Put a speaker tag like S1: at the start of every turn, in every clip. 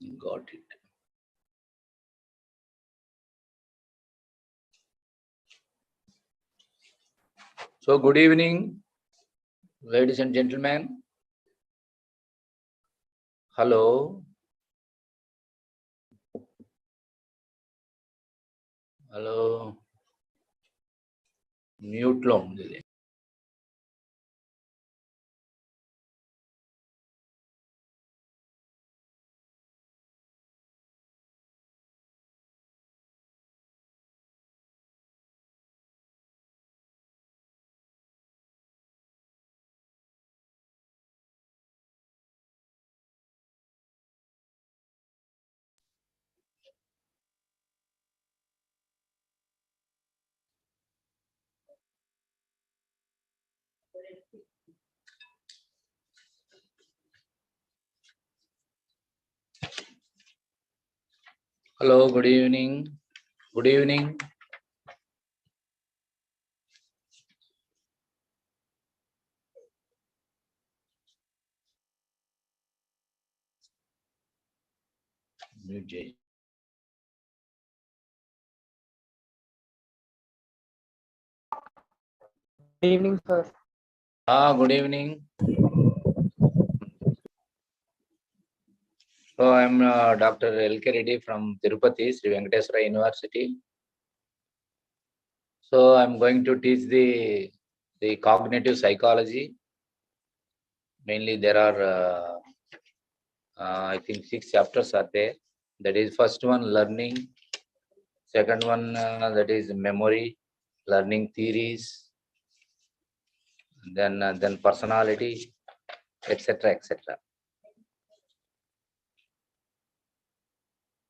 S1: Got it. So, good evening, ladies and gentlemen. Hello. Hello. Mute lo ఉంది. Hello, good evening. Good evening. Mute చేయి.
S2: Good evening, sir.
S1: Good evening. So, I'm Dr. L.K. Reddy from Tirupati, Sri Venkateswara University. So, I'm going to teach the cognitive psychology. Mainly, there are, I think, 6 chapters are there. That is, first one, learning. Second one, that is memory, learning theories. Then personality, etc., etc.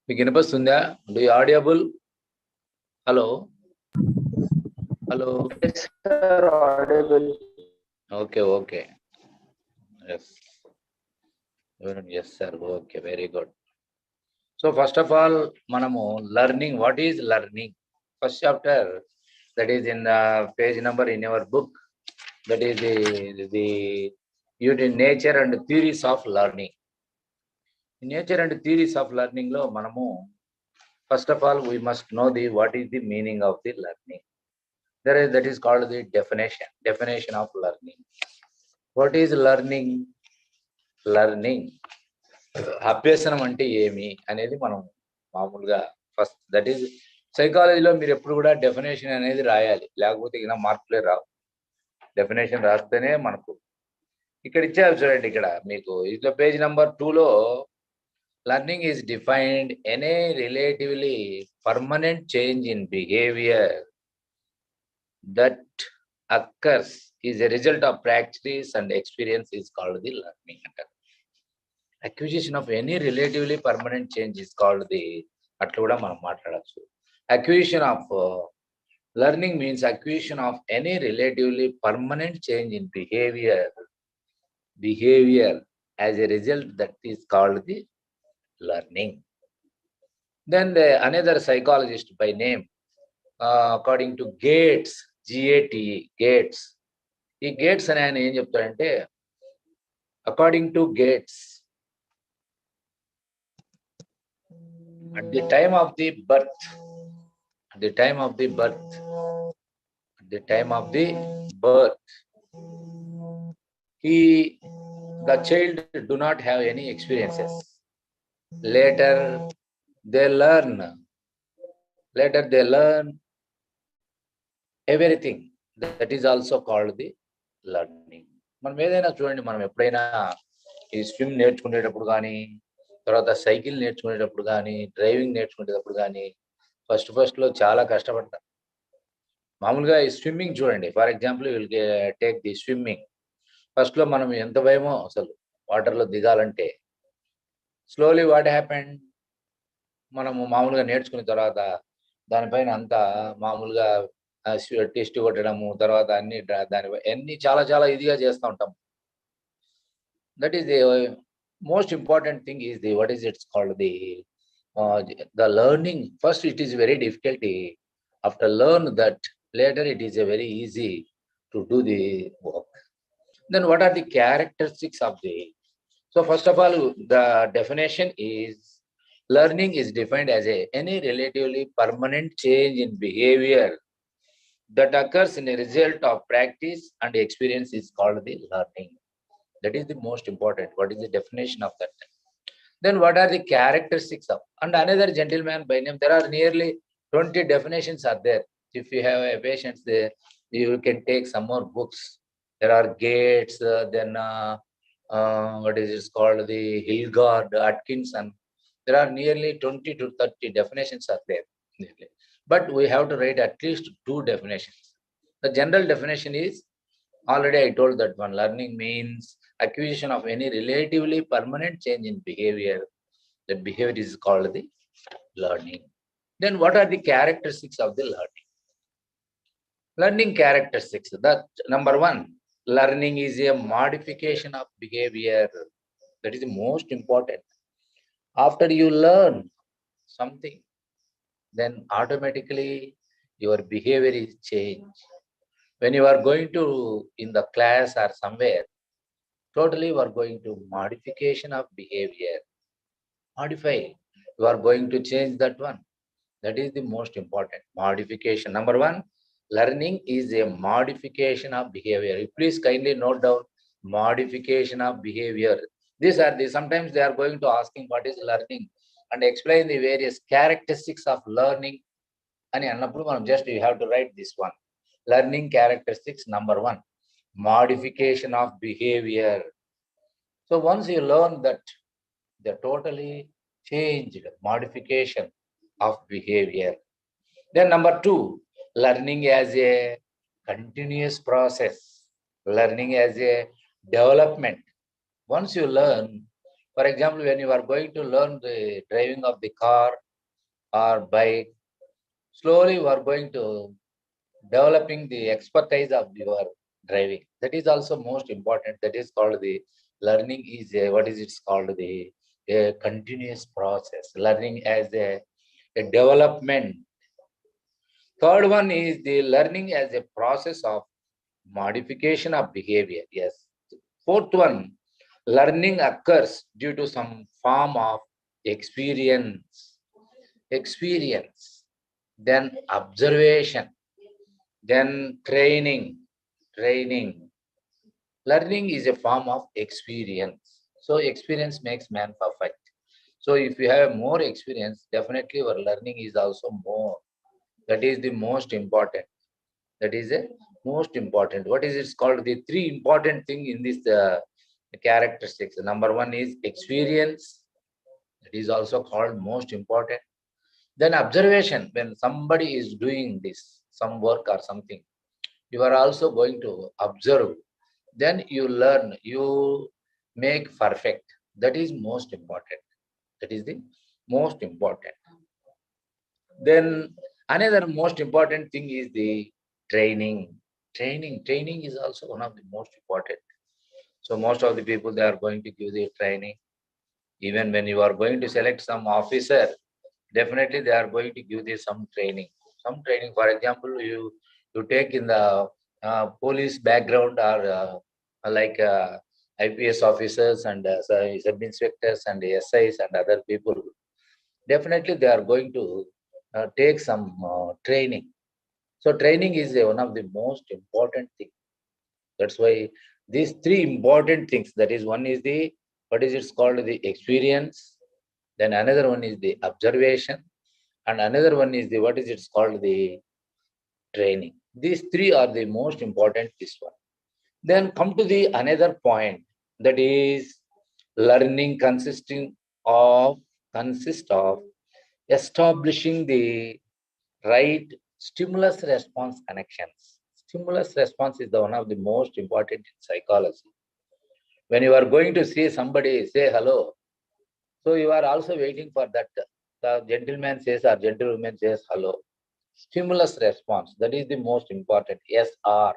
S1: మీకు వినిపిస్తుందా? Do you audible? Hello? Hello?
S2: Yes, sir, audible.
S1: Okay. Yes. Yes, sir. Okay, very good. So, first of all, manamu learning. What is learning? First chapter, that is in the page number in your book. That is the unit nature and theories of learning. Nature and theories of learning lo manamu first of all we must know what is the meaning of the learning. That is called the definition of learning. What is learning? అభ్యసనం అంటే ఏమి అనేది మనం మామూలుగా first that is సైకాలజీలో మీరు ఎప్పుడు కూడా డెఫినేషన్ అనేది రాయాలి, లేకపోతే ఇలా మార్కులే రావు. డెఫినేషన్ రాస్తేనే మనకు ఇక్కడ ఇచ్చారు చూడండి. ఇక్కడ మీకు ఇట్లా పేజ్ నెంబర్ 2లో learning is defined any relatively permanent change in behavior that occurs is a result of practice and experience is called the learning. Acquisition of any relatively permanent change is called the అట్లా కూడా మనం మాట్లాడచ్చు. Acquisition of learning means acquisition of any relatively permanent change in behavior as a result that is called the learning. Then another psychologist by name, according to Gates, G-A-T-E, Gates. ఈ gates అని ఆయన ఏం చెప్తాడంటే, according to Gates, at the time of the birth, the child do not have any experiences. Later they learn everything. That is also called the learning. మనం ఏదైనా చూడండి, మనం ఎప్పుడైనా ఈ స్విమ్ నేర్చుకునేటప్పుడు కానీ, తర్వాత సైకిల్ నేర్చుకునేటప్పుడు కానీ, డ్రైవింగ్ నేర్చుకునేటప్పుడు కానీ ఫస్ట్లో చాలా కష్టపడతాం. మామూలుగా ఈ స్విమ్మింగ్ చూడండి, for example will take the swimming. ఫస్ట్లో మనం ఎంత భయమో అసలు వాటర్లో దిగాలంటే. స్లోలీ వాట్ హ్యాపెండ్, మనము మామూలుగా నేర్చుకున్న తర్వాత దానిపైన అంతా మామూలుగా టెస్ట్ కొట్టడము, తర్వాత అన్ని చాలా ఇదిగా చేస్తూ ఉంటాం. That is the most important thing is the what is it's called the learning. First it is very difficult. After learn that, later it is a very easy to do the work. Then what are the characteristics of the, so first of all the definition is Learning is defined as any relatively permanent change in behavior that occurs in a result of practice and experience is called the learning. That is the most important. What is the definition of that? Then what are the characteristics of? And another gentleman by name, there are nearly 20 definitions are there. If you have a patience there, you can take some more books. There are Gates, what is it called, the Hilgard, Atkinson. There are nearly 20 to 30 definitions are there. But we have to write at least two definitions. The general definition is, already I told that one, learning means acquisition of any relatively permanent change in behavior. That behavior is called the learning. Then what are the characteristics of the learning? Learning characteristics. That number one, learning is a modification of behavior. That is the most important. After you learn something, then automatically your behavior is changed. When you are going to in the class or somewhere, totally you are going to modification of behavior. Modify. You are going to change that one. That is the most important. Modification. Number one, learning is a modification of behavior. You please kindly note down modification of behavior. These are the, sometimes they are going to asking what is learning and explain the various characteristics of learning. And just you have to write this one. Learning characteristics, number one, modification of behavior. So once you learn that, the totally changed modification of behavior. Then number two, learning as a continuous process, learning as a development. Once you learn, for example, when you are going to learn the driving of the car or bike, slowly you are going to developing the expertise of your driving. That is also most important. That is called the learning is a, what is it called, the a continuous process. Learning as a development. Third one is the learning as a process of modification of behavior. Yes. Fourth one, learning occurs due to some form of experience. Experience. Then observation. Then training. Training. Learning is a form of experience. So experience makes man perfect. So if you have more experience, definitely your learning is also more. That is the most important. That is a most important. What is it called? The three important thing in this characteristics. Number one is experience. That is also called most important. Then observation. When somebody is doing this, some work or something, you are also going to observe. Then you learn. You make perfect. That is most important. That is the most important. Then another most important thing is the training. Training is also one of the most important. So most of the people, they are going to give the training. Even when you are going to select some officer, definitely they are going to give you some training. Some training, for example, you take in the police background or like IPS officers and sub-inspectors and SIs and other people. Definitely they are going to take some training. So training is one of the most important things. That's why these three important things, that is, one is the, what is it called, the experience, then another one is the observation, and another one is the, what is it called, the training. These three are the most important, this one. Then come to the another point, that is learning consists of establishing the right stimulus response connections. Stimulus response is the one of the most important in psychology. When you are going to see somebody say hello, so you are also waiting for that. The gentleman says or gentlewoman says hello. Stimulus response, that is the most important. SR.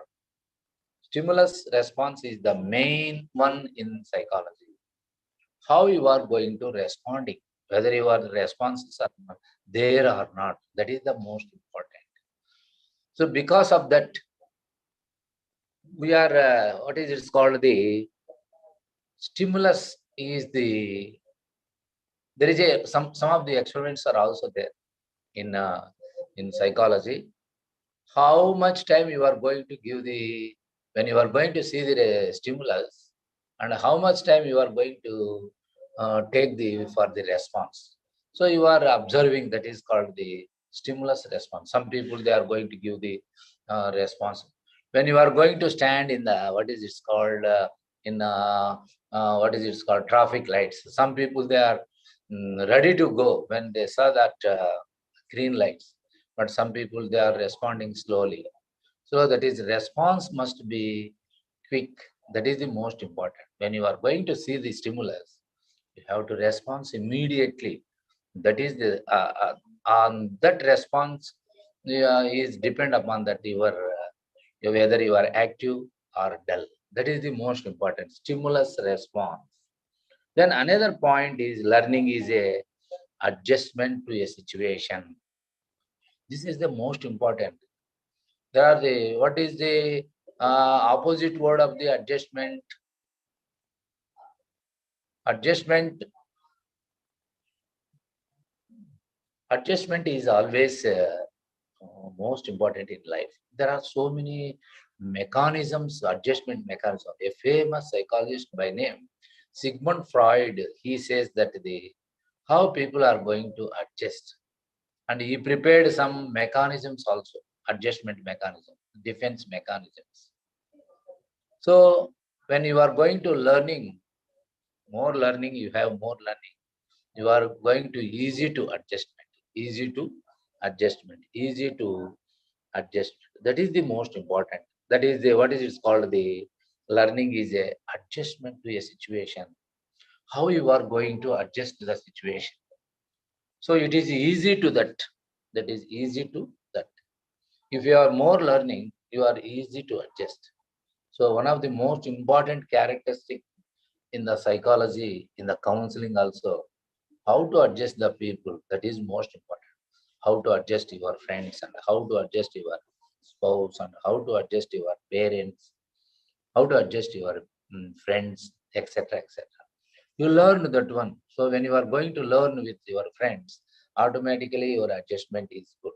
S1: Stimulus response is the main one in psychology. How you are going to responding, whether your responses are there or not, that is the most important. So because of that, we are, what is it called, the stimulus is the There is some of the experiments are also there in psychology. How much time you are going to give when you are going to see the stimulus, and how much time you are going to take for the response. So you are observing, that is called the stimulus response. Some people, they are going to give the response. When you are going to stand in the, what is it called, in what is it called, traffic lights. Some people, they are ready to go when they saw that green lights, but some people, they are responding slowly. So that is, response must be quick. That is the most important. When you are going to see the stimulus, you have to respond immediately. That is the on that response is depend upon that whether you are active or dull. That is the most important stimulus response. Then another point is, learning is a adjustment to a situation. This is the most important. There are the, what is the opposite word of the adjustment? Adjustment. Adjustment is always most important in life. There are so many mechanisms, adjustment mechanism. A famous psychologist by name Sigmund Freud, he says that how people are going to adjust, and he prepared some mechanisms also, adjustment mechanism, defense mechanisms. So when you are going to more learning, you have more learning. You are going to easy to adjustment, easy to adjustment, easy to adjust. That is the most important. That is the, what is it called, the learning is a adjustment to a situation. How you are going to adjust the situation. So it is easy to that. That is easy to that. If you are more learning, you are easy to adjust. So one of the most important characteristic in the psychology, in the counseling also, how to adjust the people, that is most important. How to adjust your friends, and how to adjust your spouse, and how to adjust your parents, how to adjust your friends, etc., etc. You learn that one. So when you are going to learn with your friends, automatically your adjustment is good.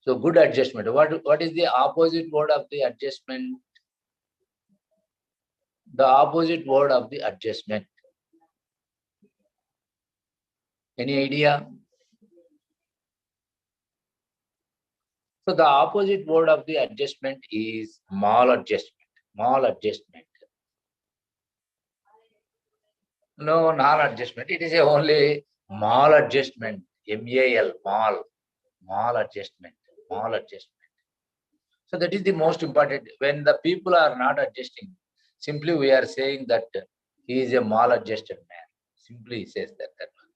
S1: So good adjustment. What is the opposite word of the adjustment? The opposite word of the adjustment. Any idea? So the opposite word of the adjustment is maladjustment. Maladjustment. No, non-adjustment. It is only maladjustment. M-A-L, mal. Maladjustment. Maladjustment. So that is the most important. When the people are not adjusting, simply we are saying that he is a maladjusted man. Simply says that one.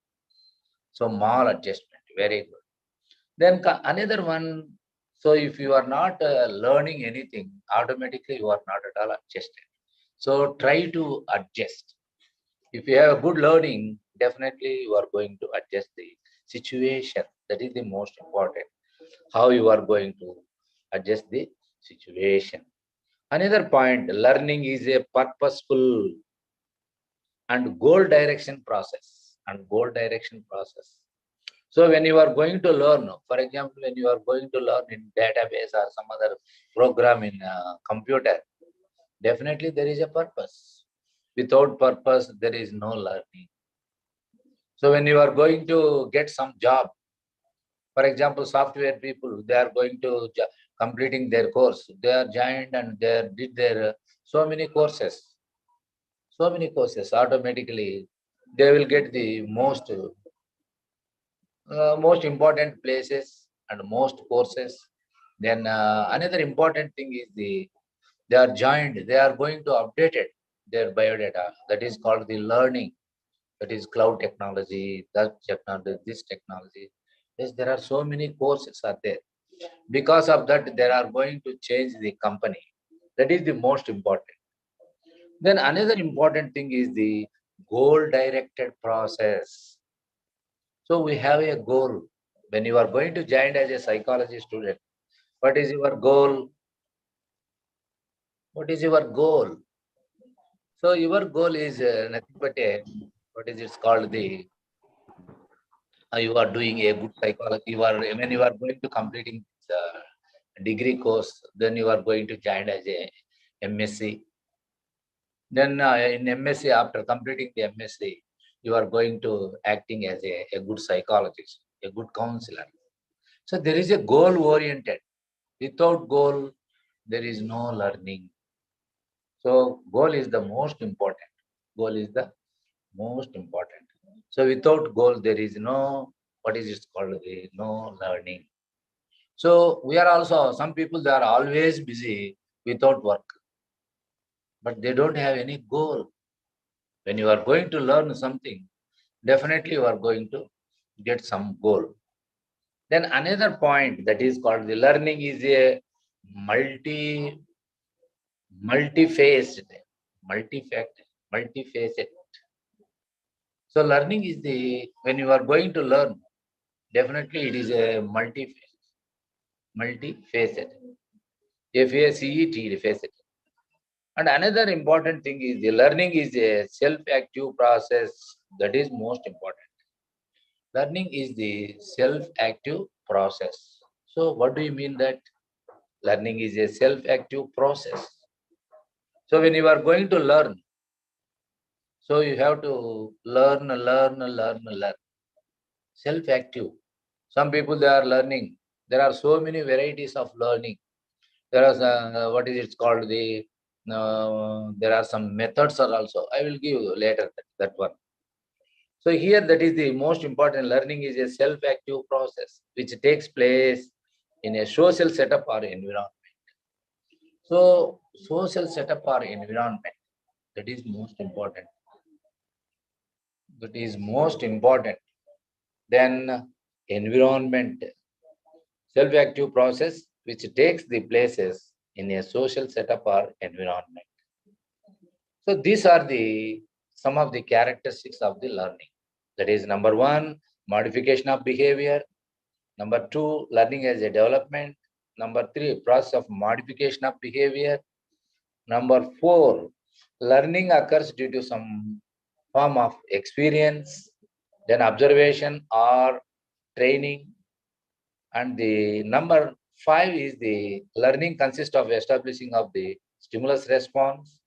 S1: So maladjustment. Very good. Then another one. So if you are not learning anything, automatically you are not at all adjusted. So try to adjust. If you have a good learning, definitely you are going to adjust the situation. That is the most important. How you are going to adjust the situation. Another point, learning is a purposeful and goal direction process. And goal direction process. So when you are going to learn, for example, when you are going to learn in database or some other program in computer, definitely there is a purpose. Without purpose, there is no learning. So when you are going to get some job, for example, software people, they are going to completing their course. They are joined and they did their so many courses. So many courses. Automatically, they will get the most important places and most courses. Then another important thing is they are joined. They are going to update it, their biodata. That is called the learning. That is cloud technology, that technology, this technology. Yes, there are so many courses are there. Because of that, they are going to change the company. That is the most important. Then another important thing is the goal-directed process. So we have a goal. When you are going to join as a psychology student, what is your goal? What is your goal? So your goal is nothing but what is it called, the you are doing a good psychology. When you are going to completing degree course, then you are going to join as a MSc. Then in MSc, after completing the MSc, you are going to acting as a good psychologist, a good counselor. So there is a goal oriented. Without goal, there is no learning. So goal is the most important. Goal is the most important. So without goal, there is no, what is it called? No learning. So we are also, some people, they are always busy without work, but they don't have any goal. When you are going to learn something, definitely you are going to get some goal. Then another point that is called the learning is a multi multi-faced, multi-factor, multifaceted. So learning is the, when you are going to learn, definitely it is a multi-facet. F-A-C-E-T, facet. And another important thing is the learning is a self-active process. That is most important. Learning is the self-active process. So what do you mean that learning is a self-active process? So when you are going to learn, so you have to learn. Self-active. Some people, they are learning. There are so many varieties of learning. There are what is it called, the there are some methods are also. I will give you later that one. So here, that is the most important. Learning is a self-active process which takes place in a social setup or environment. So social setup or environment, that is most important. That is most important. Then environment, self-active process which takes the places in a social setup or environment. So these are the some of the characteristics of the learning. That is number one, modification of behavior. Number two, learning as a development. Number three, process of modification of behavior. Number four, learning occurs due to some form of experience, then observation or training. And the number five is the learning consists of establishing of the stimulus response.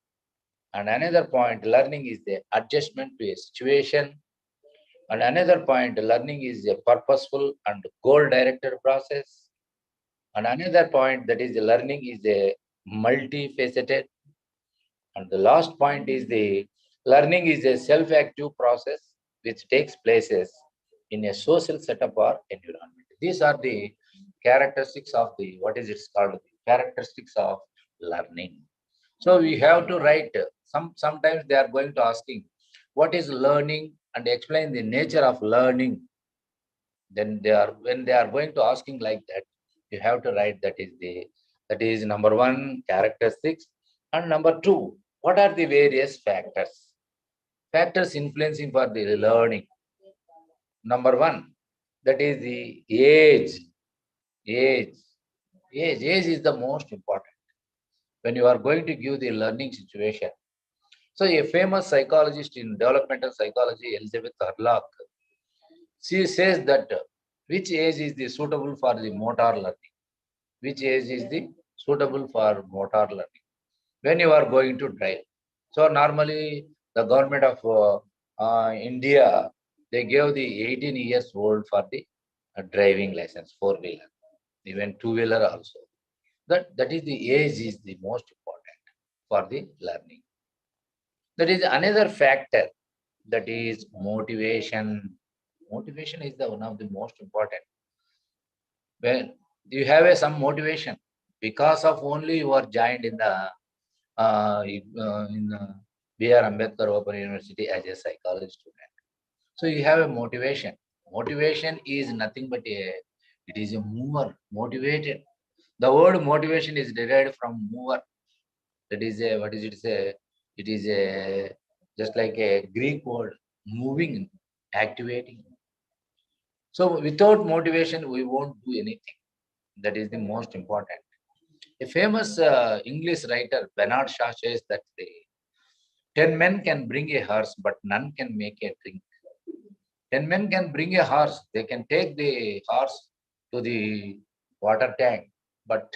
S1: And another point, learning is the adjustment to a situation. And another point, learning is a purposeful and goal-directed process. And another point, that is the learning is a multifaceted. And the last point is the learning is a self-active process which takes places in a social setup or environment. These are the characteristics of the, what is it called, the characteristics of learning. So we have to write, sometimes they are going to asking, what is learning, and explain the nature of learning. Then they are, when they are going to asking like that, you have to write, that is number one, characteristics, and number two, what are the various factors influencing for the learning. Number one, that is the age age is the most important when you are going to give the learning situation. So a famous psychologist in developmental psychology, Elizabeth Hurlock, she says that which age is the suitable for the motor learning? Which age is the suitable for motor learning? When you are going to drive. So normally the government of India, they gave the 18 years old for the driving license, four-wheeler, even two-wheeler also. That is the age is the most important for the learning. That is another factor, that is motivation. Motivation is the one of the most important. When you have some motivation, because of only you are joined in the B.R. Ambedkar Open University as a psychology student. So you have a motivation. Motivation is nothing but it is a mover, motivated. The word motivation is derived from mover. That is a, what is it say? It is a, just like a Greek word, moving, activating. So without motivation, we won't do anything. That is the most important. A famous English writer, Bernard Shaw, says that the 10 men can bring a horse, but none can make a drink. 10 men can bring a horse. They can take the horse to the water tank, but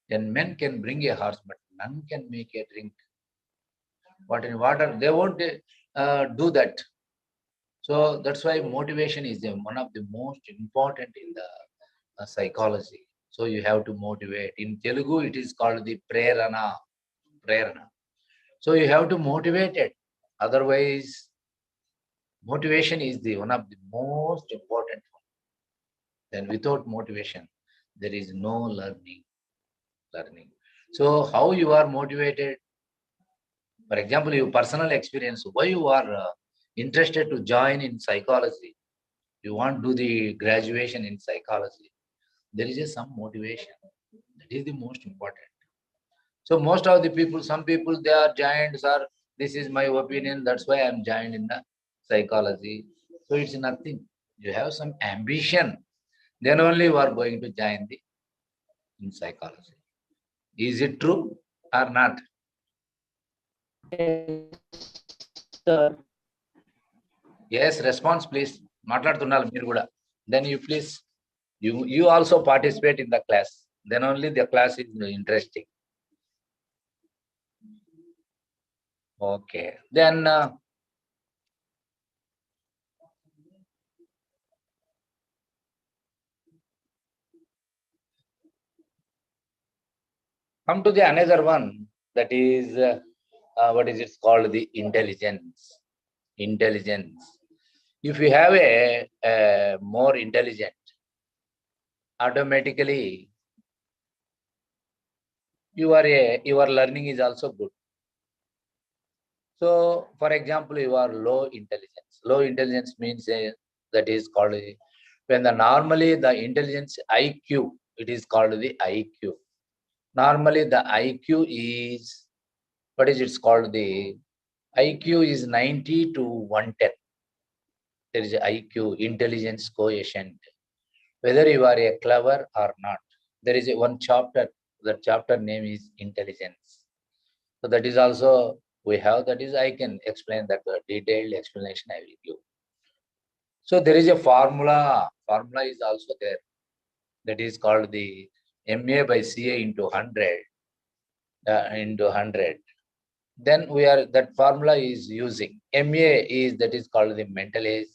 S1: 10 men can bring a horse, but none can make a drink. But in water, they won't do that. So that's why motivation is one of the most important in the psychology. So you have to motivate. In Telugu, it is called the prerana. Prerana. So you have to motivate it. Otherwise, motivation is the one of the most important one. Then without motivation, there is no learning. So how you are motivated? For example, your personal experience, why you are interested to join in psychology? You want to do the graduation in psychology. There is some motivation. That is the most important. So most of the people, some people, they are joined, sir, this is my opinion, that's why I'm joined in the psychology. So it's nothing. You have some ambition, then only you are going to join the in psychology. Is it true or not?
S2: Sir.
S1: Yes, response please. మాట్లాడుతున్నారు మీరు కూడా. Then you please, you also participate in the class. Then only the class is interesting. Okay. Then come to the another one, that is what is it called, the intelligence. Intelligence. If you have a more intelligent, automatically your learning is also good. So for example, you are low intelligence. Low intelligence means that is called when the normally the intelligence IQ, it is called the IQ. Normally the IQ is, what is it's called, the IQ is 90 to 110. There is IQ, intelligence quotient. Whether you are a clever or not, there is one chapter. The chapter name is intelligence. So that is also we have. That is, I can explain that detailed explanation I will give. So there is a formula. Formula is also there. That is called the MA by CA into 100 into 100. Then we are, that formula is using. MA is, that is called the mental age,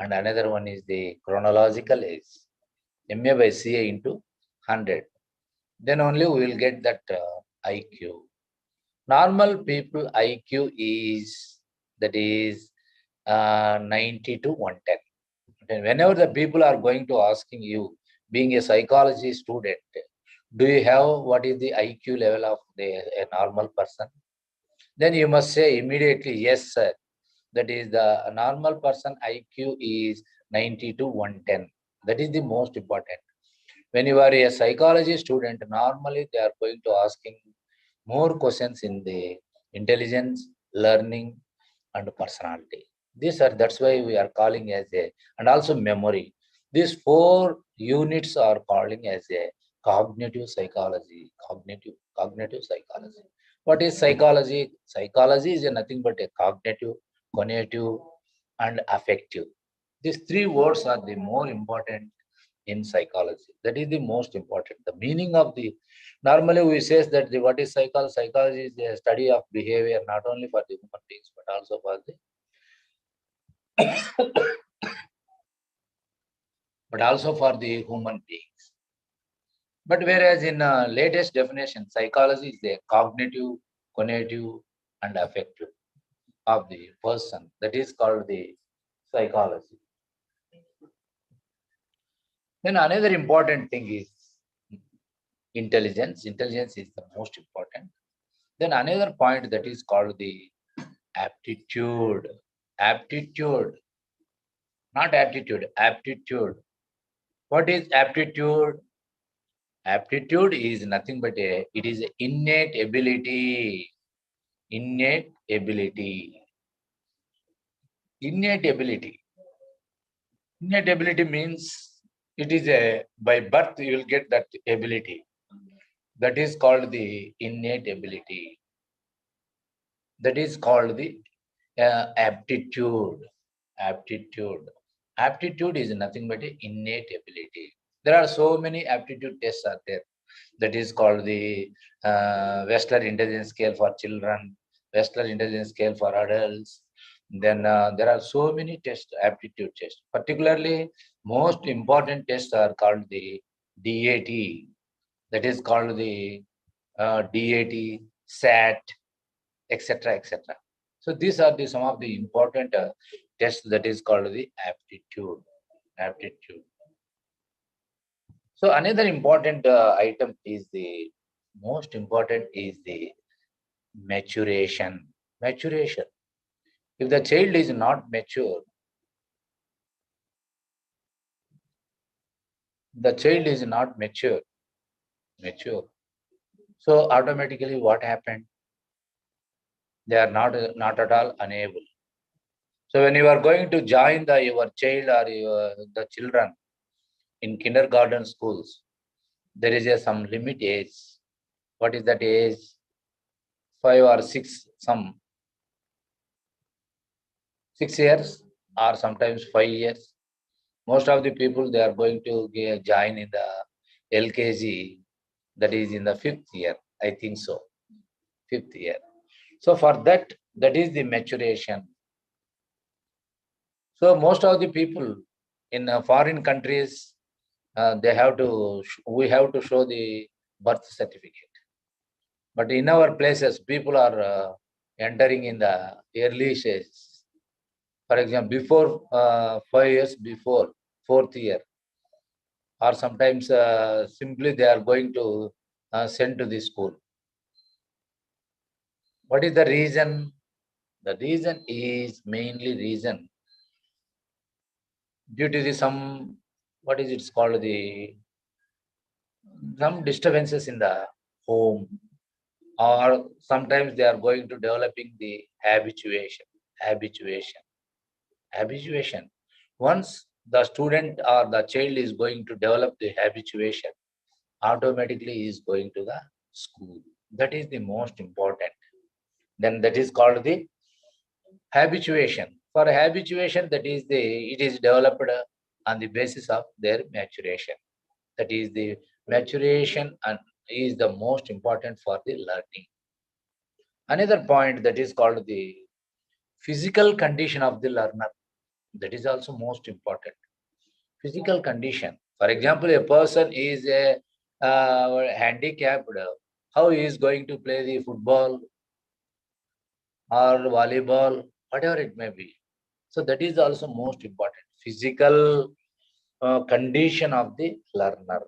S1: and another one is the chronological age. MA by CA into 100. Then only we will get that IQ. Normal people IQ is, that is 90 to 110. And whenever the people are going to asking you, being a psychology student, do you have what is the IQ level of a normal person? Then you must say immediately, yes, sir. That is the normal person IQ is 90 to 110. That is the most important. When you are a psychology student, normally they are going to asking more questions in the intelligence, learning, and personality. These are, that's why we are calling as a, and also memory. These 4 units are calling as a cognitive psychology. Cognitive psychology. What is psychology? Psychology is nothing but a cognitive, cognitive, and affective. These 3 words are the more important in psychology. That is the most important. The meaning of the, normally we say that the what is psychology? Psychology is the study of behavior, not only for the human beings, but also for the but also for the human beings. But whereas in latest definition, psychology is the cognitive, cognitive, and affective of the person. That is called the psychology. Then another important thing is intelligence. Intelligence is the most important. Then another point, that is called the aptitude. Aptitude, not attitude, aptitude. What is aptitude? Aptitude is nothing but it is innate ability. Innate ability. Innate ability. Innate ability means it is a, by birth you will get that ability. That is called the innate ability. That is called the aptitude. Aptitude. Aptitude is nothing but an innate ability. There are so many aptitude tests are there. That is called the Westler Intelligence Scale for children, Westler Intelligence Scale for adults. Then there are so many tests, aptitude tests. Particularly, most important tests are called the DAT. That is called the DAT, SAT, etc., etc. So these are the some of the important tests that is called the aptitude. Aptitude. So another important item is the most important is the maturation. Maturation. If the child is not mature, the child is not mature. So automatically what happened? They are not at all unable. So when you are going to join your child or the children in kindergarten schools, there is some limit age. What is that age? 5 or 6, some 6 years or sometimes 5 years. Most of the people, they are going to join in the LKG, that is in the 5th year, I think so, 5th year. So for that is the maturation. So most of the people in foreign countries, we have to show the birth certificate. But in our places, people are entering in the early stages. For example, before 5 years before 4th year, or sometimes simply they are going to send to the school. What is the reason? The reason is mainly reason due to some, what is it called, some disturbances in the home, or sometimes they are going to developing the habituation. Once the student or the child is going to develop the habituation, automatically he is going to the school. That is the most important. Then that is called the habituation. For habituation, it is developed on the basis of their maturation. That is the maturation and is the most important for the learning. Another point that is called the physical condition of the learner. That is also most important. Physical condition. For example, a person is a handicapped. How he is going to play the football or volleyball, whatever it may be. So that is also most important. Physical condition of the learner.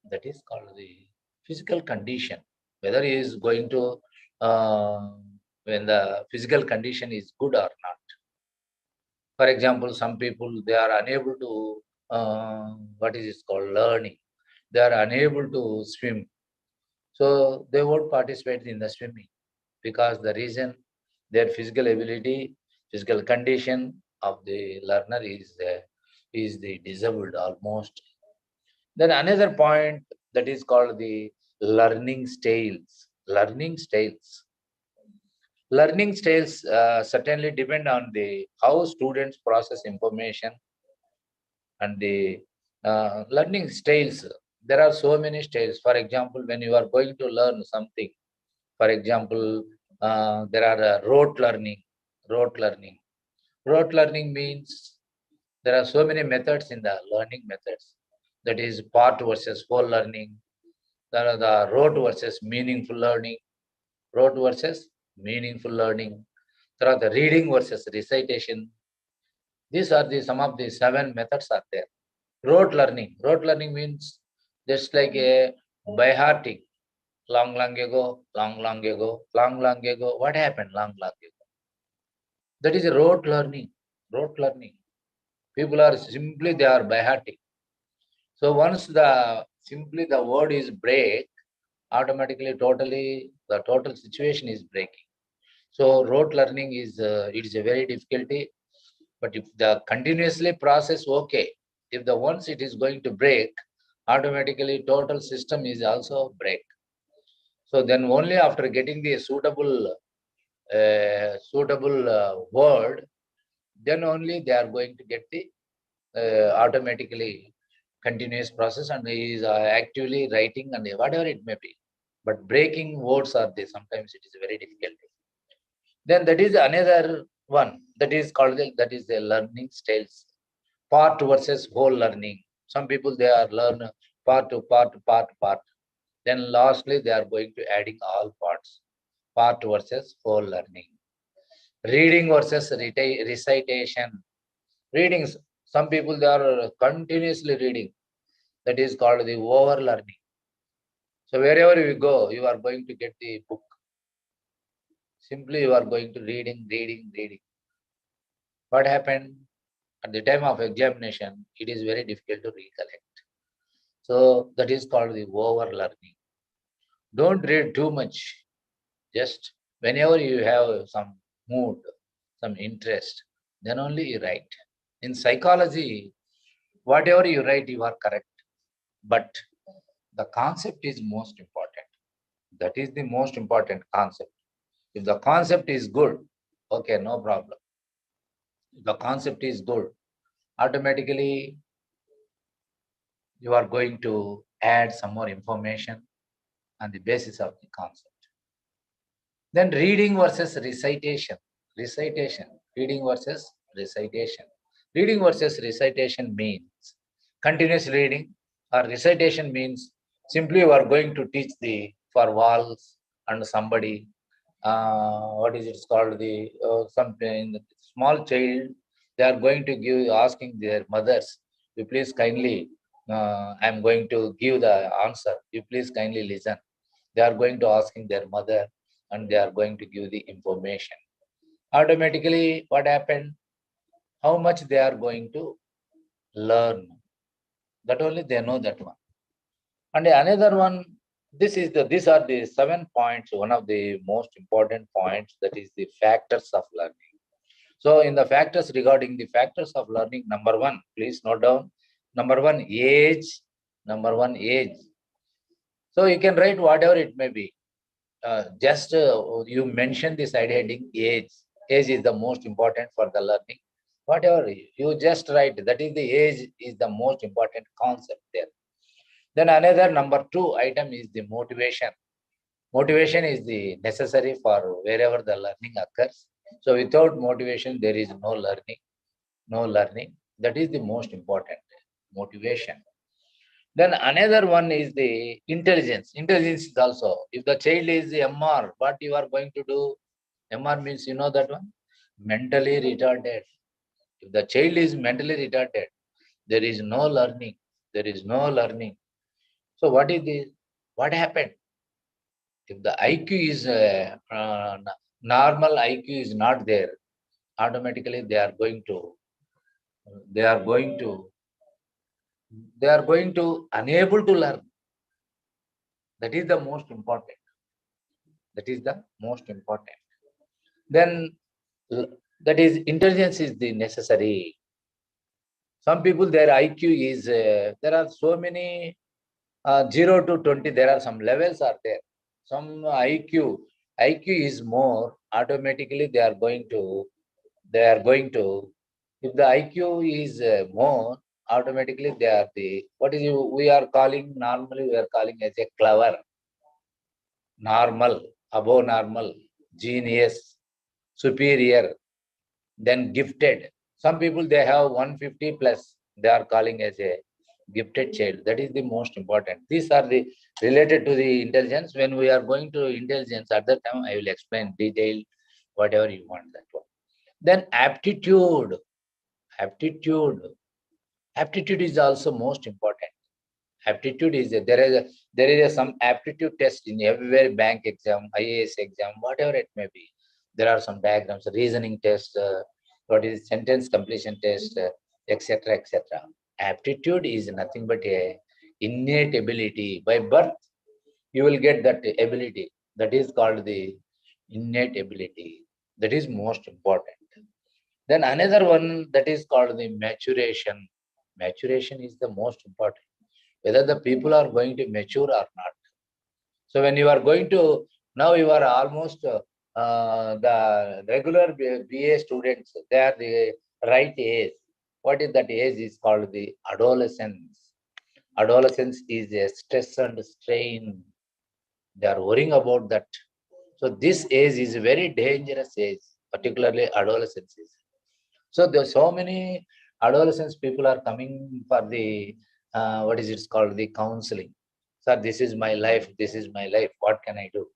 S1: That is called the physical condition. Whether he is going to, when the physical condition is good or not. For example, some people, they are unable to, what is it called, learning. They are unable to swim. So they won't participate in the swimming because the reason their physical ability, physical condition of the learner is the disabled almost. Then another point that is called the learning styles. Learning styles certainly depend on the how students process information and the learning styles. There are so many styles. For example, when you are going to learn something, for example, there are rote learning. Rote learning. Rote learning means there are so many methods in the learning methods. That is part versus whole learning. There are the rote versus meaningful learning. Rote versus meaningful learning. There are the reading versus recitation. These are some of the 7 methods are there. Rote learning. Rote learning means just like a by hearting. Long ago, long ago. What happened long ago? That is a rote learning. Rote learning. People are simply they are by hearting. So once simply the word is break, automatically the total situation is breaking. So rote learning is it is a very difficulty. But if the continuously process, okay. If the once it is going to break, automatically total system is also break. So then only after getting the suitable word, then only they are going to get the automatically continuous process, and he is actively writing and whatever it may be. But breaking words are there. Sometimes it is very difficult. Then that is another one that is called that is the learning styles. Part versus whole learning. Some people they are learn part to part. Then lastly they are going to adding all parts. Part versus whole learning. Reading versus recitation. Readings. Some people they are continuously reading. That is called the over learning. So wherever you go, you are going to get the book. Simply you are going to reading. What happened? At the time of examination, it is very difficult to recollect. So that is called the over learning. Don't read too much. Just whenever you have some mood, some interest, then only you write. In psychology, whatever you write, you are correct. But the concept is most important. That is the most important concept. If the concept is good, okay, no problem. If the concept is good, automatically you are going to add some more information on the basis of the concept. Then reading versus recitation. Recitation. Reading versus recitation. Reading versus recitation means continuous reading, or recitation means simply you are going to teach the for walls and somebody. What is it called? The something small child. They are going to give asking their mothers. You please kindly. I am going to give the answer. You please kindly listen. They are going to asking their mother, and they are going to give the information. Automatically, what happened? How much they are going to learn? That only they know that one. And another one, these are the 7 points. One of the most important points, that is the factors of learning. So in the factors, regarding the factors of learning, number one, please note down. Number one, age. Number one, age. So you can write whatever it may be. Just you mention the side heading age. Age is the most important for the learning. Whatever you just write, that is the age is the most important concept there. Then another number two item is the motivation. Motivation is the necessary for wherever the learning occurs. So without motivation, there is no learning. No learning. That is the most important motivation. Then another one is the intelligence. Intelligence is also, if the child is MR, what you are going to do? MR means, you know that one? Mentally retarded. If the child is mentally retarded, there is no learning. There is no learning. So what is this? What happened? If the IQ is normal IQ is not there, automatically they are going to unable to learn. That is the most important. That is the most important. Then that is intelligence is the necessary. Some people their IQ is there are so many 0 to 20. There are some levels are there. Some IQ is more. Automatically they are going to if the IQ is more. Automatically they are the we are calling normally we are calling as a clever, normal, above normal, genius, superior, then gifted. Some people they have 150 plus, they are calling as a gifted child. That is the most important. These are the related to the intelligence. When we are going to intelligence, at that time I will explain detail, whatever you want that one. Then aptitude. Aptitude. Aptitude is also most important. Aptitude is there is some aptitude test in every bank exam, IAS exam, whatever it may be. There are some diagrams, reasoning test, what is sentence completion test, etc., etc. Aptitude is nothing but a innate ability. By birth, you will get that ability. That is called the innate ability. That is most important. Then another one that is called the maturation. Maturation is the most important. Whether the people are going to mature or not. So when you are going to, now you are almost the regular BA students, they are right age. What is that age? Is called the adolescence. Adolescence is a stress and strain. They are worrying about that. So this age is a very dangerous age, particularly adolescence. So there are so many adolescents people are coming for the what is it called, the counseling. Sir, this is my life. This is my life. What can I do?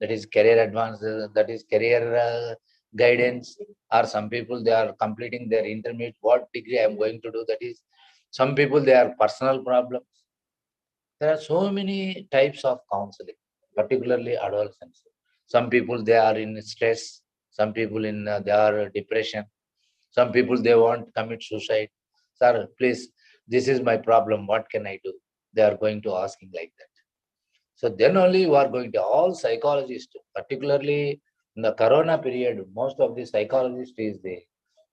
S1: That is career advance. That is career guidance. Or some people they are completing their intermediate. What degree I am going to do? That is. Some people they are personal problems. There are so many types of counseling, particularly adolescents. Some people they are in stress. Some people in they are depression. Some people they want to commit suicide. Sir, please, this is my problem. What can I do? They are going to asking like that. So then only you are going to all psychologists, particularly in the corona period, most of the psychologists is they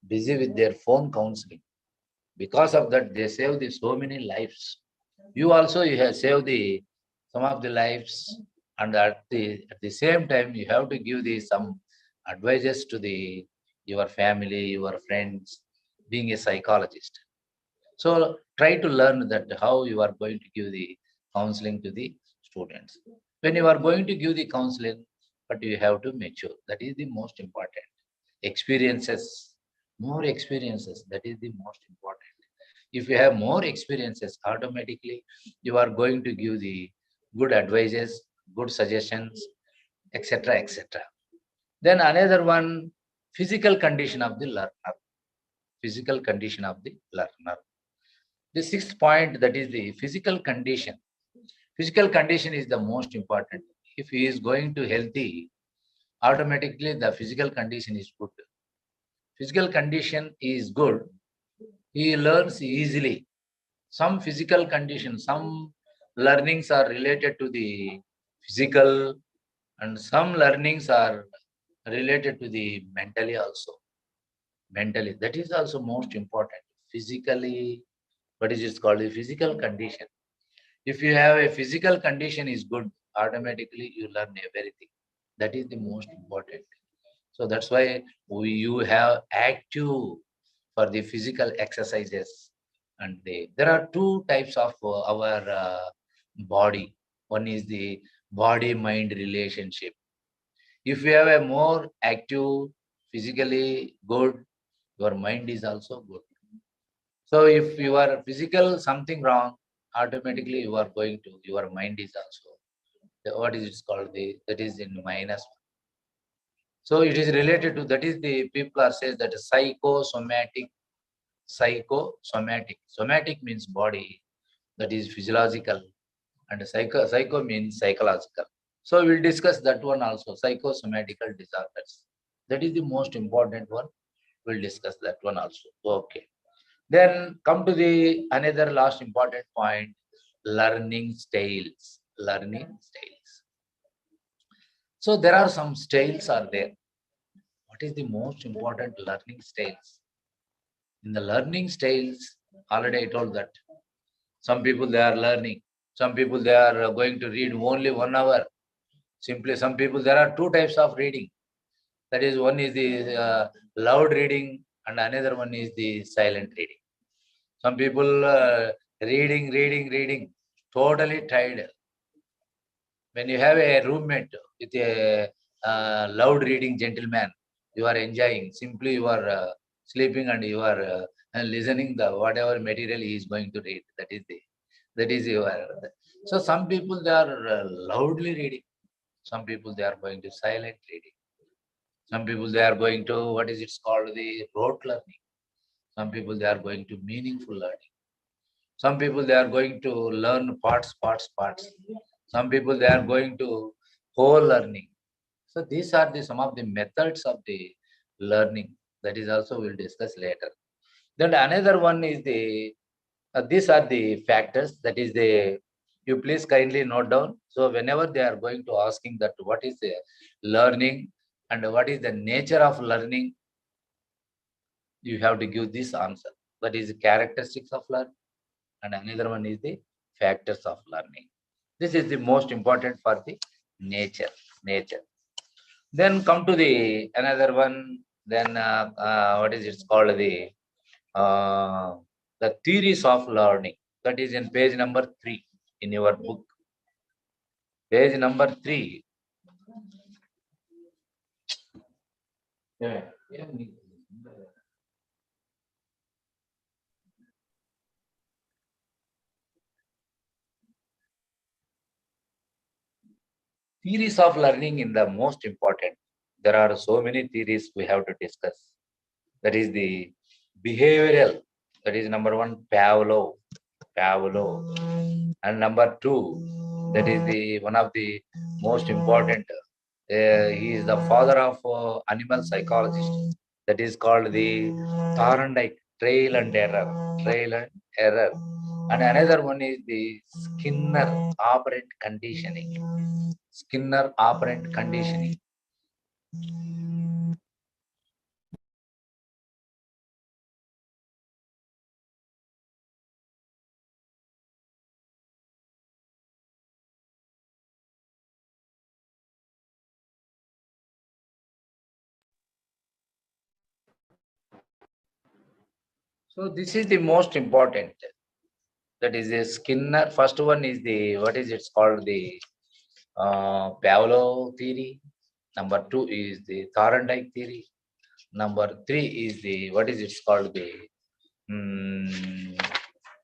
S1: busy with their phone counseling. Because of that, they save the so many lives. You also you have saved the some of the lives, and at the same time you have to give the some advices to the your family, your friends, being a psychologist. So try to learn that how you are going to give the counseling to the students. When you are going to give the counseling, but you have to mature. That is the most important. Experiences, more experiences. That is the most important. If you have more experiences, automatically you are going to give the good advices, good suggestions, etc. etc. Then another one, physical condition of the learner. Physical condition of the learner. The sixth point, that is the physical condition. Physical condition is the most important. If he is going to healthy, automatically the physical condition is good. Physical condition is good, he learns easily. Some physical conditions, some learnings are related to the physical, and some learnings are related to the mentally also. Mentally, that is also most important. Physically, what is it called? The physical condition. If you have a physical condition is good, automatically you learn everything. That is the most important. So that's why you have active for the physical exercises. And there are two types of our body. One is the body-mind relationship. If you have a more active, physically good, your mind is also good. So if you are physical something wrong, automatically you are going to your mind is also what is it called, the that is in minus. So it is related to that is the people are says that psychosomatic. Psychosomatic. Somatic means body, that is physiological, and psycho means psychological. So we'll discuss that one also, psychosomatical disorders. That is the most important one. We'll discuss that one also. Okay. Then come to the another last important point, learning styles. Learning styles. So there are some styles are there. What is the most important learning styles? In the learning styles, already I told that some people they are learning. Some people they are going to read only 1 hour. Simply, some people there are two types of reading. That is, one is the loud reading, and another one is the silent reading. Some people reading, totally tired. When you have a roommate with a loud reading gentleman, you are enjoying. Simply, you are sleeping and you are listening the whatever material he is going to read. That is your. So some people they are loudly reading. Some people they are going to silent reading. Some people they are going to what is it called, the rote learning. Some people they are going to meaningful learning. Some people they are going to learn parts. Some people they are going to whole learning. So these are the some of the methods of the learning. That is also we'll discuss later. Then another one is the these are the factors. That is the you please kindly note down. So whenever they are going to asking that what is the learning and what is the nature of learning, you have to give this answer. That is the characteristics of learning, and another one is the factors of learning. This is the most important for the nature. Nature. Then come to the another one. Then what is it called, the the theories of learning. That is in page number 3 in your book. Page number 3. Yeah. Theories of learning in the most important. There are so many theories we have to discuss. That is the behavioral. That is number 1, Pavlov. And number 2, that is the one of the most important. He is the father of animal psychologist. That is called the Thorndike, trial and error. Trial and error. And another one is the Skinner operant conditioning. Skinner operant conditioning. So this is the most important. That is the Skinner. First one is the what is it's called the Pavlov theory. Number 2 is the Thorndike theory. Number 3 is the what is it's called the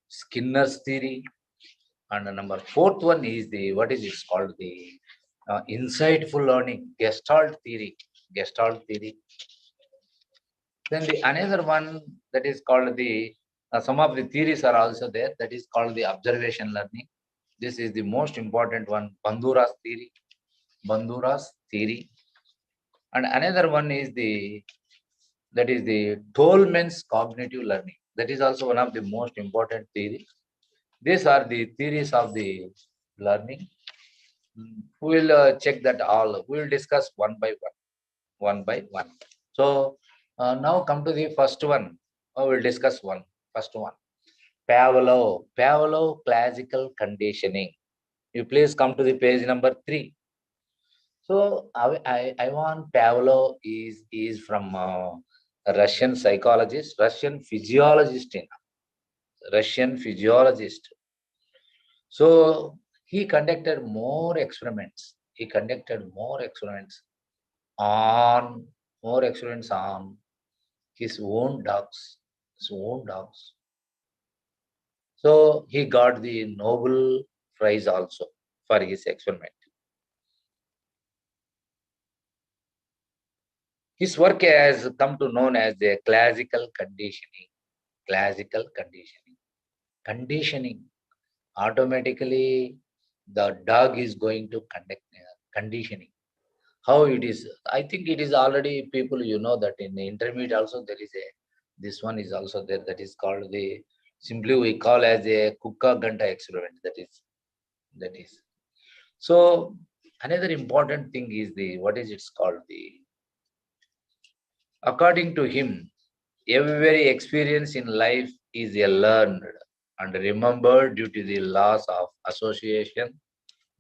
S1: Skinner's theory. And the number 4th one is the what is it's called the insightful learning, Gestalt theory. Gestalt theory. Then the another one that is called the some of the theories are also there. That is called the observation learning. This is the most important one, Bandura's theory. Bandura's theory. And another one is the that is the Tolman's cognitive learning. That is also one of the most important theories. These are the theories of the learning. We will check that all. We will discuss one by one, one by one. So now come to the first one. We will discuss one. First one. Pavlov classical conditioning. You please come to the page number 3. So I want Pavlov is from a Russian psychologist, Russian physiologist, Russian physiologist. So he conducted more experiments. He conducted on more experiments on his own dogs. His own dogs. So he got the Nobel Prize also for his experiment. His work has come to known as the classical conditioning. Classical conditioning. Conditioning. Automatically, the dog is going to conduct conditioning. How it is? I think it is already people that in the intermediate also there is a this one is also there that is called the simply we call as a Kukka Ganta experiment. That is. So another important thing is the what is it's called the according to him, every experience in life is a learned and remembered due to the laws of association,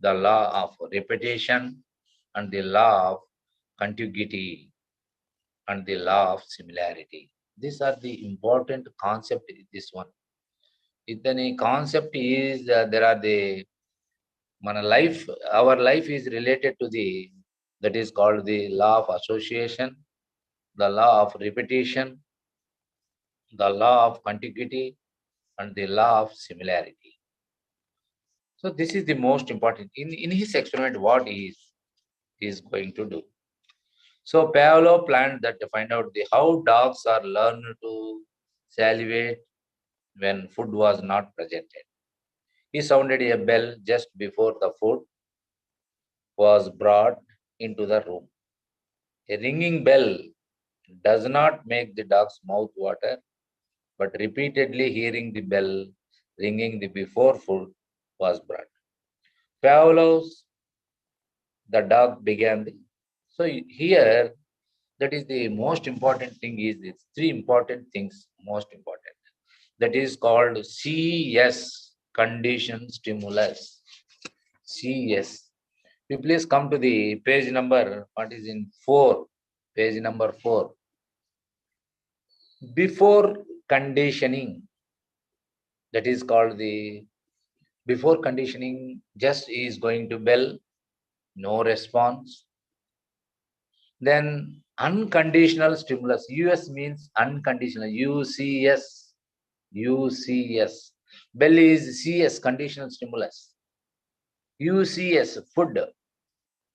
S1: the law of repetition, and the law of contiguity, and the law of similarity. These are the important concept in this one. The concept is there are the our life is related to the that is called the law of association, the law of repetition, the law of contiguity, and the law of similarity. So this is the most important. In his experiment, what he is going to do. So Pavlov planned that to find out how dogs are learned to salivate when food was not presented. He sounded a bell just before the food was brought into the room. A ringing bell does not make the dog's mouth water, but repeatedly hearing the bell ringing the before food was brought. Pavlov's the dog began the. So here, that is the most important thing is these 3 important things, most important. That is called CS, condition stimulus. CS. You please come to the page number, what is in 4, page number 4. Before conditioning. That is called the, before conditioning, just is going to bell, no response. Then unconditional stimulus. US means unconditional. UCS. UCS. Bell is CS, conditional stimulus. UCS, food.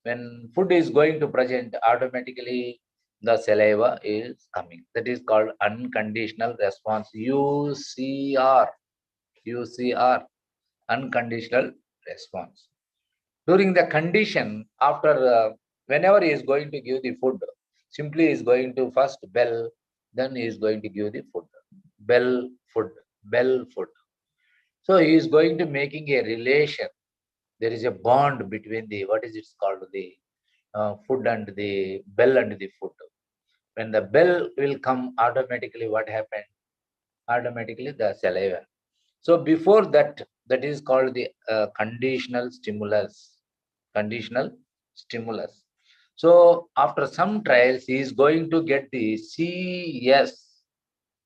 S1: When food is going to present, automatically the saliva is coming. That is called unconditional response. UCR. UCR. Unconditional response. During the condition, after whenever he is going to give the food, simply is going to first bell, then he is going to give the food. Bell, food, bell, food. So he is going to making a relation. There is a bond between the, what is it called, the food and the bell and the food. When the bell will come, automatically what happened? Automatically the saliva. So before that, that is called the conditional stimulus. Conditional stimulus. So after some trials, he is going to get the CS,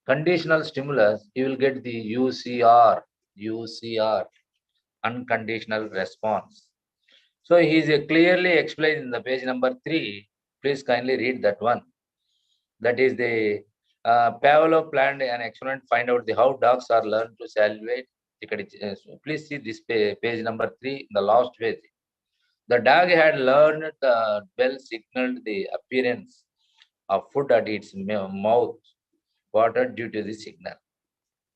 S1: conditional stimulus. He will get the UCR, UCR, unconditional response. So he is clearly explained in the page number 3. Please kindly read that one. That is the Pavlov planned an experiment, find out the how dogs are learned to salivate. Please see this page number 3, the last page. The dog had learned the bell signaled the appearance of food at its mouth, water due to the signal,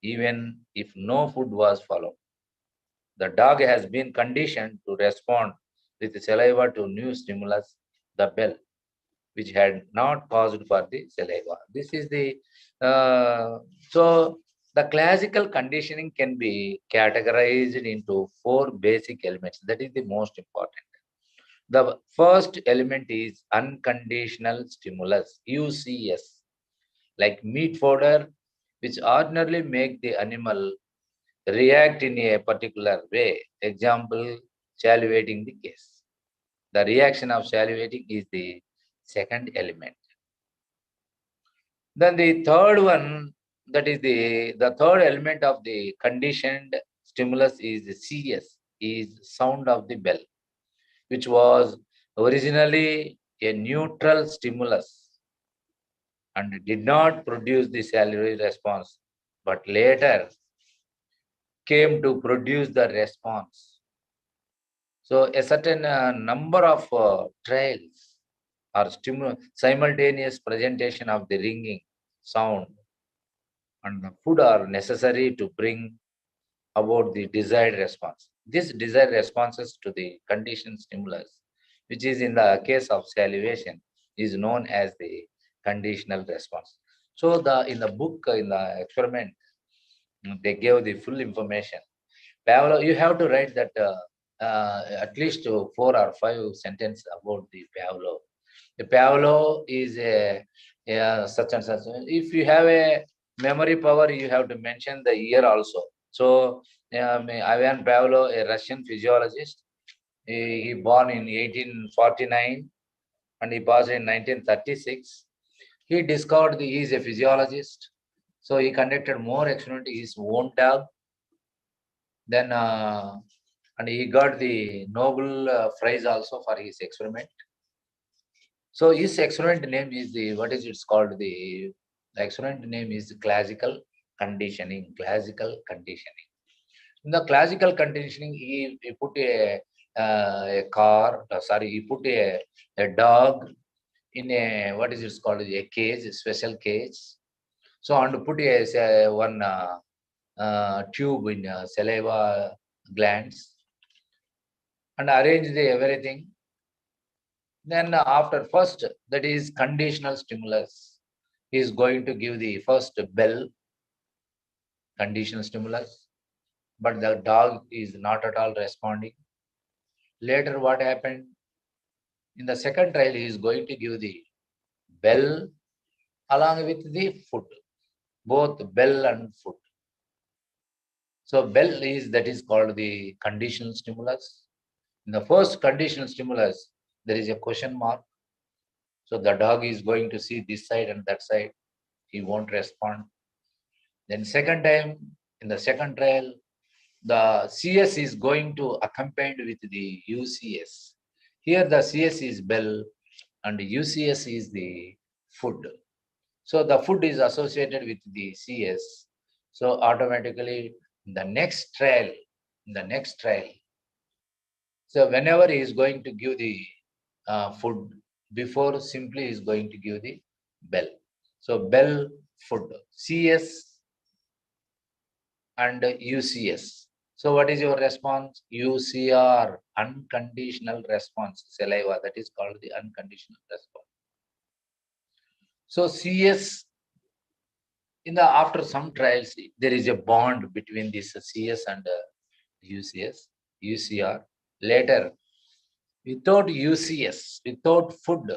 S1: even if no food was followed. The dog has been conditioned to respond with saliva to new stimulus, the bell, which had not caused for the saliva. This is the, so the classical conditioning can be categorized into 4 basic elements. That is the most important. The first element is unconditional stimulus, UCS, like meat fodder, which ordinarily make the animal react in a particular way. Example, salivating the case. The reaction of salivating is the second element. Then the third one, that is the third element of the conditioned stimulus is the CS, is sound of the bell, which was originally a neutral stimulus and did not produce the salivary response, but later came to produce the response. So a certain number of trials or simultaneous presentation of the ringing sound and the food are necessary to bring about the desired response. This desired responses to the conditioned stimulus, which is in the case of salivation, is known as the conditional response. So in the book, in the experiment, they gave the full information. Pavlov, you have to write that at least 4 or 5 sentences about the Pavlov. The Pavlov is a such and such. If you have a memory power, you have to mention the year also. So Ivan Pavlov, a Russian physiologist, he born in 1849 and he passed in 1936. He discovered he is a physiologist. So he conducted more experiments his own dog. Then and he got the Nobel Prize also for his experiment. So his experiment name is the, what is it's called, the experiment name is classical conditioning. Classical conditioning. In the classical conditioning, he put he put a dog in a, what is it called, a cage, a special cage. So and put one tube in saliva glands and arrange the everything. Then after first, that is conditional stimulus, he is going to give the first bell, conditional stimulus, but the dog is not at all responding. Later what happened? In the second trial, he is going to give the bell along with the food, both bell and food. So bell is, that is called the conditional stimulus. In the first conditional stimulus, there is a question mark. So the dog is going to see this side and that side. He won't respond. Then second time, in the second trial, the CS is going to accompanied with the UCS. Here the CS is bell and UCS is the food. So the food is associated with the CS. So automatically the next trial, so whenever he is going to give the food, before simply is going to give the bell. So bell, food, CS and UCS. So what is your response? UCR, unconditional response, saliva, that is called the unconditional response. So CS, after some trials, there is a bond between this CS and UCS, UCR. Later, without UCS, without food,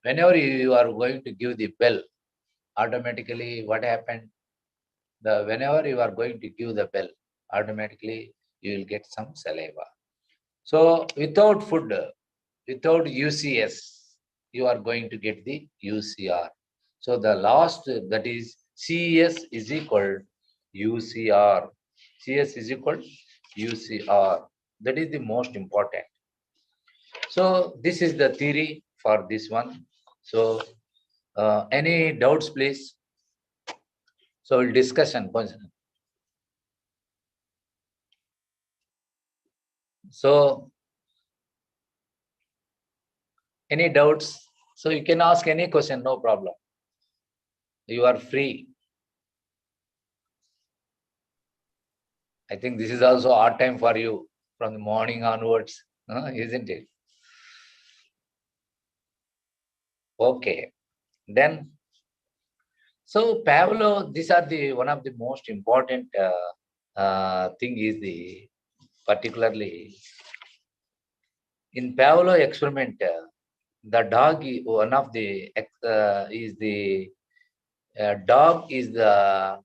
S1: whenever you are going to give the bell, automatically what happened? Whenever you are going to give the bell, automatically you will get some saliva. So without food, without UCS, you are going to get the UCR. So the last, that is CS is equal UCR. CS is equal UCR. That is the most important. So this is the theory for this one. So any doubts, please? So we'll discussion. So any doubts? So you can ask any question, no problem. You are free. I think this is also hard time for you from the morning onwards, isn't it? Okay. Then, so Pavlov, these are the one of the most important thing is the particularly in Pavlov experiment, the dog one of the is the dog is the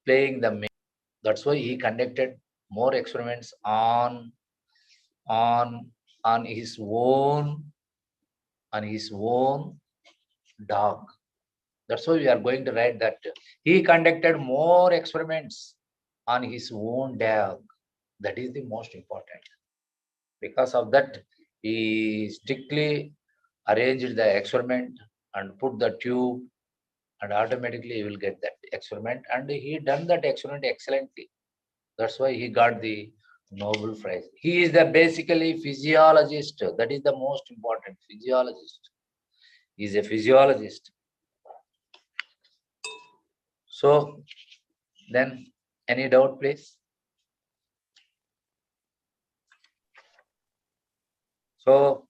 S1: playing the main. That's why he conducted more experiments on his own dog. That's why we are going to write that he conducted more experiments on his own dog. That is the most important. Because of that, he strictly arranged the experiment and put the tube, and automatically he will get that experiment. And he done that experiment excellently. That's why he got the Nobel Prize. He is the basically physiologist. That is the most important, physiologist. He is a physiologist. So then, any doubt, please? So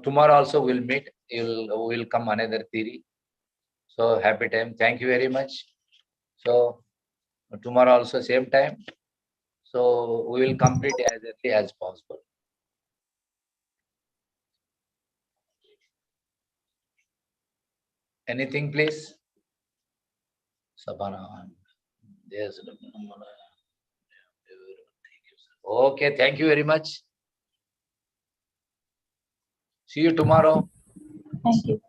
S1: tomorrow also we'll meet. We'll come another theory. So happy time. Thank you very much. So tomorrow also same time. So we will complete as early as possible. Anything, please? Sabana. Yes. Okay, thank you very much. See you tomorrow.
S2: Thank you.